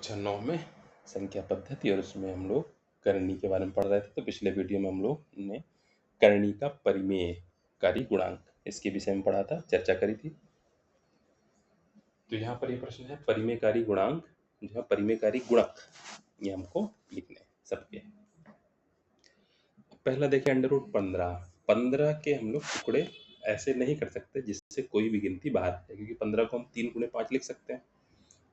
कक्षा 9 में संख्या पद्धति और उसमें हम लोग करनी के बारे में पढ़ रहे थे। तो पिछले वीडियो में हम लोग ने करनी का परिमेयकारी गुणांक इसके विषय में पढ़ा था, चर्चा करी थी। तो यहाँ पर ये प्रश्न है, परिमेयकारी गुणांक जो है परिमेयकारी गुणक, ये हमको लिखने हैं सबके। पहला देखिए √15। 15 के हम लोग टुकड़े ऐसे नहीं कर सकते जिससे कोई भी गिनती बाहर है, क्योंकि 15 को हम 3 × 5 लिख सकते हैं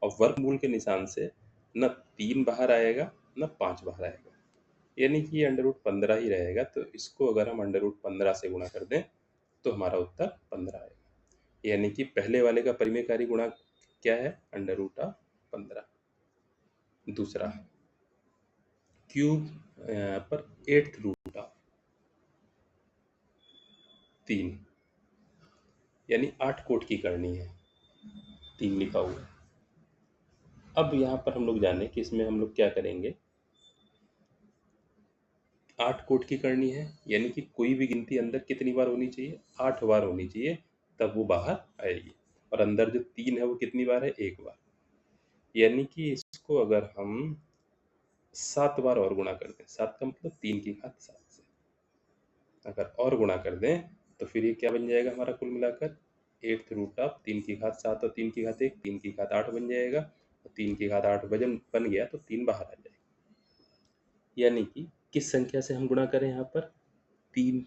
और वर्गमूल के निशान से न 3 बाहर आएगा न 5 बाहर आएगा, यानी कि ये √15 ही रहेगा। तो इसको अगर हम √15 से गुणा कर दें तो हमारा उत्तर 15 आएगा, यानी कि पहले वाले का परिमेयकारी गुणांक क्या है, √15। दूसरा क्यूब पर 8√3, यानी 8 कोट की करनी है, 3 लिखा हुआ है। अब यहाँ पर हम लोग जाने कि इसमें हम लोग क्या करेंगे। 8 कोट की करनी है, यानी कि कोई भी गिनती अंदर कितनी बार होनी चाहिए, 8 बार होनी चाहिए, तब वो बाहर आएगी। और अंदर जो 3 है वो कितनी बार है, 1 बार, यानी कि इसको अगर हम 7 बार और गुणा कर दें, 7 का मतलब 3 की घात 7 से अगर और गुणा कर दें तो फिर ये क्या बन जाएगा हमारा कुल मिलाकर 8√3 की घात 7 और 3 की घात 1, 3 की घात 8 बन जाएगा। और 3 की घात 8 वजन बन गया तो 3 बाहर आ जाएगा, यानी कि किस संख्या से हम गुणा करें यहाँ पर, 3।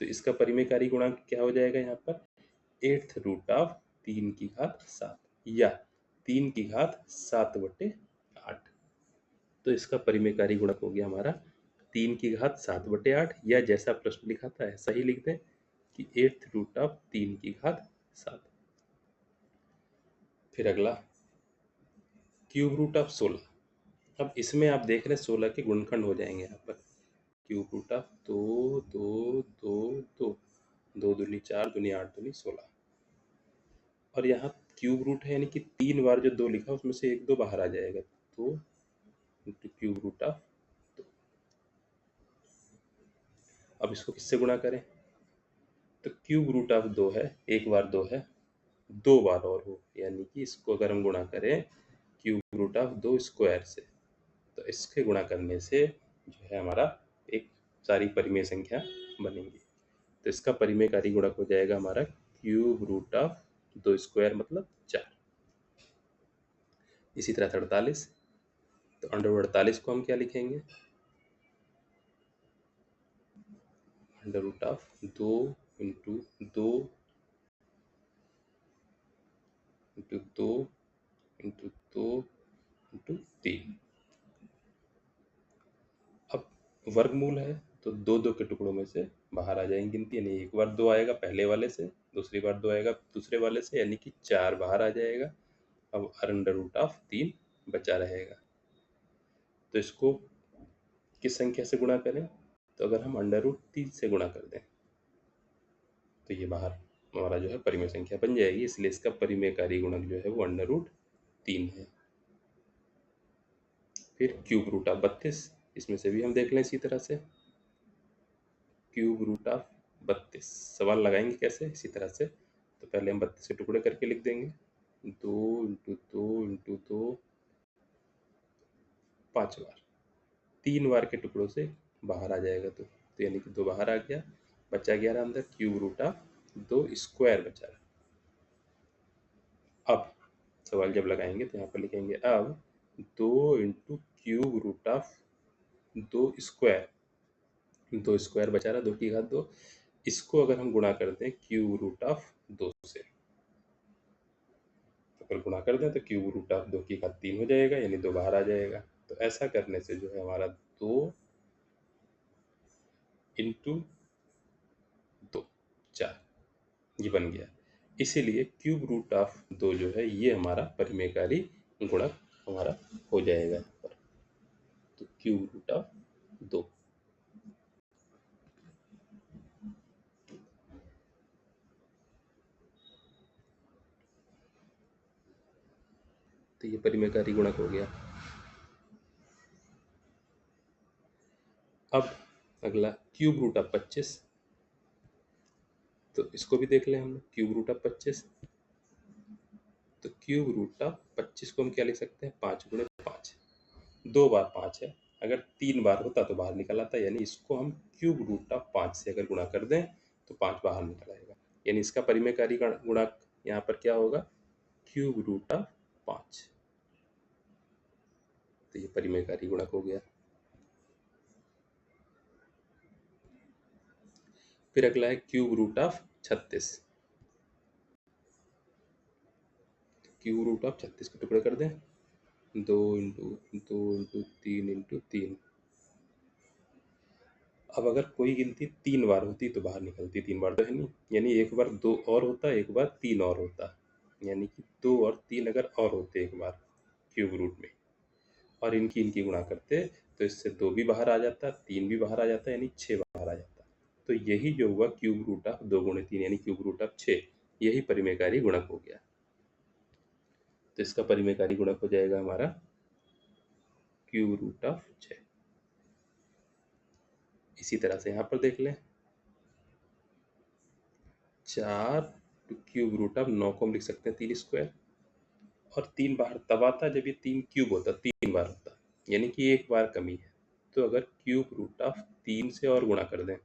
तो इसका परिमेयकारी गुणांक क्या हो जाएगा यहाँ पर, 8√3 की घात 7 या 3 की घात 7/8। तो इसका परिमेयकारी गुणक हो गया हमारा 3 की घात 7/8, या जैसा प्रश्न लिखा था ऐसा ही लिख दें कि 8√3 की घात 7। फिर अगला √16। अब इसमें आप देख रहे हैं 16 के गुणनखंड हो जाएंगे यहाँ पर, √2 2 2 2 2 दूनी 4 दूनी 8 दूनी 16। और यहाँ क्यूब रूट है, यानी कि 3 बार जो 2 लिखा उसमें से 1 2 बाहर आ जाएगा, तो √2। अब इसको किससे गुणा करें, तो √2 है, 1 बार 2 है, 2 बार और हो, यानी कि इसको अगर हम गुणा करें √2 स्क्वायर से, तो इसके गुणा करने से जो है हमारा एक सारी परिमेय संख्या बनेंगी। तो इसका परिमेयकारी गुणक हो जाएगा हमारा √2 स्क्वायर मतलब 4। इसी तरह 48। तो √48 को हम क्या लिखेंगे, √2 × 2 × 2 × 2 × 3। अब वर्गमूल है तो 2 2 के टुकड़ों में से बाहर आ जाएंगी गिनती, यानी एक बार 2 आएगा पहले वाले से, दूसरी बार 2 आएगा दूसरे वाले से, यानी कि 4 बाहर आ जाएगा। अब √3 बचा रहेगा। तो इसको किस संख्या से गुणा करें, तो अगर हम √3 से गुणा कर दें तो ये बाहर हमारा जो है परिमेय संख्या बन जाएगी, इसलिए इसका परिमेयकारी गुणक जो है वो √3 है। फिर √32, इसमें से भी हम देख लें इसी तरह से, √32। सवाल लगाएंगे कैसे, इसी तरह से। तो पहले हम 32 के टुकड़े करके लिख देंगे, 2 × 2 × 2 5 बार, 3 बार के टुकड़ों से बाहर आ जाएगा, तो यानी कि 2 बाहर आ गया, बचा 11 अंदर, √2 स्क्वायर बचा। अब सवाल जब लगाएंगे तो यहाँ पर लिखेंगे अब 2 × √2 स्क्वायर, 2 स्क्वायर बचा रहा, 2 की घात 2। इसको अगर हम गुणा करते हैं √2 से, अगर गुणा कर दें तो √2 की घात 3 हो जाएगा, यानी 2 बाहर आ जाएगा। तो ऐसा करने से जो है हमारा 2 × 2 4 ये बन गया। इसीलिए √2 जो है ये हमारा परिमेयकारी गुणक हमारा हो जाएगा यहाँ पर। तो √2। तो ये परिमेयकारी गुणक हो गया। अब अगला √25। तो इसको भी देख लें हम लोग, √25। तो क्यूब रूट ऑफ 25 को हम क्या लिख सकते हैं, 5 गुणे 5, 2 बार 5 है, अगर 3 बार होता तो बाहर निकल आता, यानी इसको हम क्यूब रूट ऑफ 5 से अगर गुणा कर दें तो 5 बाहर निकल आएगा, यानी इसका परिमेयकारी गुणक यहाँ पर क्या होगा, क्यूब रूट ऑफ 5। तो ये परिमेयकारी गुणक हो गया। फिर अगला है cube root of 36। Cube root of 36 के टुकड़े कर दें, 2 इंटू 2 इंटू 3 इंटू 3। अब अगर कोई गिनती 3 बार होती तो बाहर निकलती, 3 बार तो है नहीं, यानी एक बार 2 और होता, एक बार 3 और होता, यानी कि 2 और 3 अगर और होते एक बार क्यूब रूट में, और इनकी इनकी गुणा करते तो इससे 2 भी बाहर आ जाता, 3 भी बाहर आ जाता, यानी 6 बाहर आ जाता। तो यही जो हुआ क्यूब रूट ऑफ 2 गुणे 3 यानी क्यूब रूट ऑफ 6, यही परिमेयकारी गुणक हो गया। तो इसका परिमेयकारी गुणक हो जाएगा हमारा क्यूब रूट ऑफ 6। इसी तरह से यहाँ पर देख लें, 4 क्यूब रूट ऑफ 9 को हम लिख सकते हैं 3 स्क्वायर, और 3 बाहर तब आता जब ये 3 क्यूब होता, 3 बार होता, यानी कि एक बार कमी है। तो अगर क्यूब रूट ऑफ 3 से और गुणा कर दें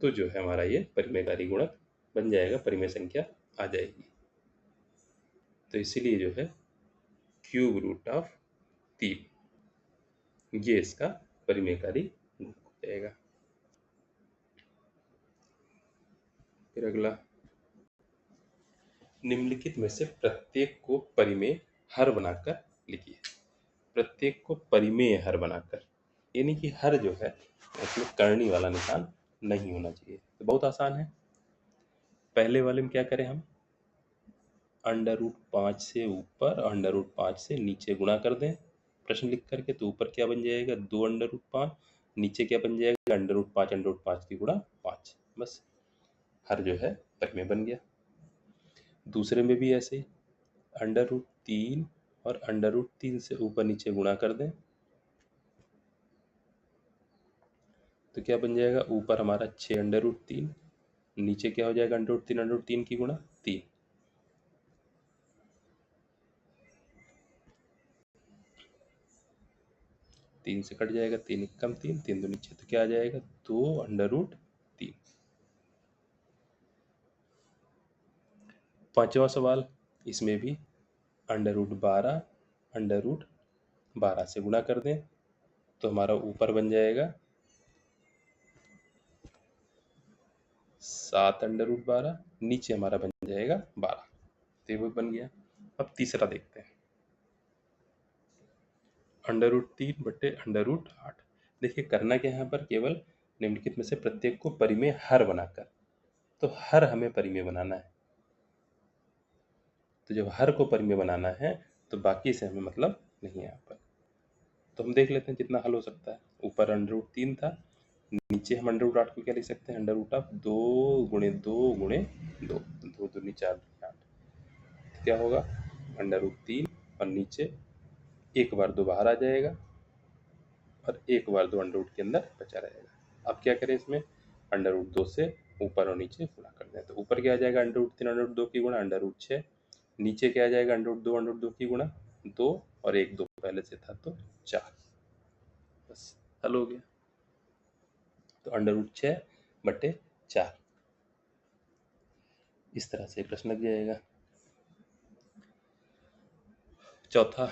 तो जो है हमारा ये परिमेयकारी गुणक बन जाएगा, परिमेय संख्या आ जाएगी। तो इसीलिए जो है क्यूब रूट ऑफ 3 ये इसका परिमेयकारी गुणक हो जाएगा। फिर अगला, निम्नलिखित में से प्रत्येक को परिमेय हर बनाकर लिखिए। प्रत्येक को परिमेय हर बनाकर, यानी कि हर जो है उसमें करनी वाला निशान नहीं होना चाहिए। तो बहुत आसान है, पहले वाले में क्या करें हम, अंडर रूट 5 से ऊपर अंडर रूट 5 से नीचे गुणा कर दें प्रश्न लिख करके, तो ऊपर क्या बन जाएगा 2 अंडर रूट 5, नीचे क्या बन जाएगा अंडर रूट 5 की गुणा 5, बस हर जो है परिमेय बन गया। दूसरे में भी ऐसे ही, अंडर रूट 3 और अंडर रूट 3 से ऊपर नीचे गुणा कर दें तो क्या बन जाएगा, ऊपर हमारा 6 अंडर रूट 3, नीचे क्या हो जाएगा अंडर रूट 3 की गुणा 3, तीन से कट जाएगा, 3 कम 3, 3 दो नीचे, तो क्या आ जाएगा 2 अंडर रूट 3। पांचवा सवाल, इसमें भी अंडर रूट 12 अंडर रूट 12 से गुणा कर दें तो हमारा ऊपर बन जाएगा 7 अंडर रूट 12, नीचे हमारा बन जाएगा 12, तो ये वो बन गया। अब तीसरा देखते हैं, अंडर रूट 3 बटे अंडर रूट 8। देखिए करना क्या है यहाँ पर, केवल निम्नलिखित में से प्रत्येक को परिमेय हर बनाकर, तो हर हमें परिमेय बनाना है। तो जब हर को परिमेय बनाना है तो बाकी से हमें मतलब नहीं है यहाँ पर। तो हम देख लेते हैं जितना हल हो सकता है। ऊपर अंडर रूट 3 था, नीचे हम अंडर रूट 8 को क्या लिख सकते हैं, अंडर रूट ऑफ 2 गुणे 2 गुणे 2, 2 दूनी 4 8, क्या होगा अंडर रूट 3 और नीचे एक बार 2 बाहर आ जाएगा और एक बार 2 अंडर रूट के अंदर बचा रहेगा। अब क्या करें, इसमें अंडर रूट 2 से ऊपर और नीचे गुणा कर दें, तो ऊपर क्या आ जाएगा अंडर रूट 3 अंडर रूट 2 की गुणा अंडर रूट 6, नीचे क्या आ जाएगा अंडर रूट 2 की गुणा 2, और एक 2 पहले से था तो 4, बस हल हो गया। तो अंडर रूट 6 बटे 4, इस तरह से प्रश्न लग जाएगा। चौथा,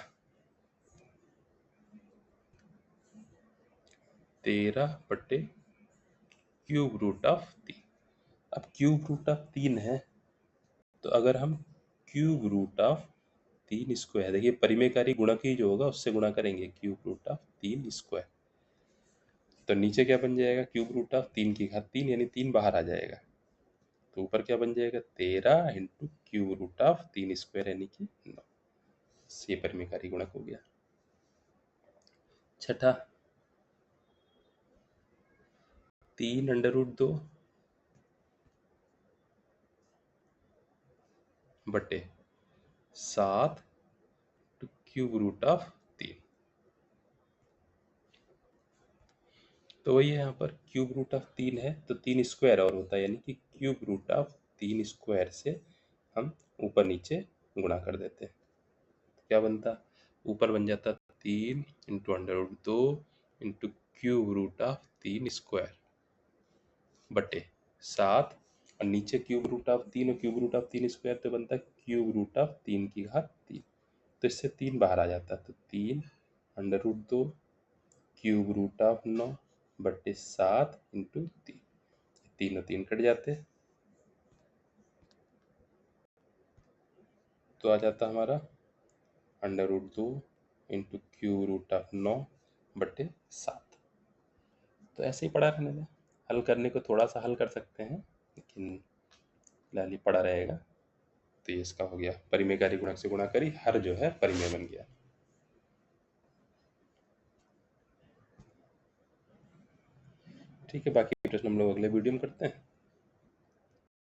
13 बटे क्यूब रूट ऑफ 3। अब क्यूब रूट ऑफ 3 है, तो अगर हम क्यूब रूट ऑफ 3 स्क्वायर, देखिए परिमेयकारी गुणक ही जो होगा उससे गुणा करेंगे, क्यूब रूट ऑफ 3 स्क्वायर, तो नीचे क्या बन जाएगा क्यूब रूट ऑफ 3 की घात 3, यानी 3 बाहर आ जाएगा, तो ऊपर क्या बन जाएगा 13 into cube root of 3 square यानी कि 9, ये परिमेयकारी गुणक हो गया। छठा, 3 अंडर रूट 2 बटे 7 क्यूब रूट ऑफ 3, तो वही है यहाँ पर क्यूब रूट ऑफ 3 है तो 3 स्क्वायर और होता है, यानी कि क्यूब रूट ऑफ 3 स्क्वायर से हम ऊपर नीचे गुणा कर देते हैं। क्या बनता, ऊपर बन जाता 3 into under root 2 into cube root of 3 square बटे 7, और नीचे क्यूब रूट ऑफ 3 और क्यूब रूट ऑफ 3 स्क्वायर तो बनता है क्यूब रूट ऑफ 3 की घात 3। तो इससे 3 बाहर आ जाता है, तो 3 under root 2 cube root of 9 बटे 7 इंटू 3, 3 और 3 कट जाते हैं, तो आ जाता हमारा under root 2 into cube root of 9 बटे 7। तो ऐसे ही पड़ा रहने दें, हल करने को थोड़ा सा हल कर सकते हैं, लेकिन फिलहाल ही पड़ा रहेगा। तो ये इसका हो गया, परिमेयकारी गुणक से गुणा करी, हर जो है परिमेय बन गया। ठीक है, बाकी प्रश्न हम लोग अगले वीडियो में करते हैं।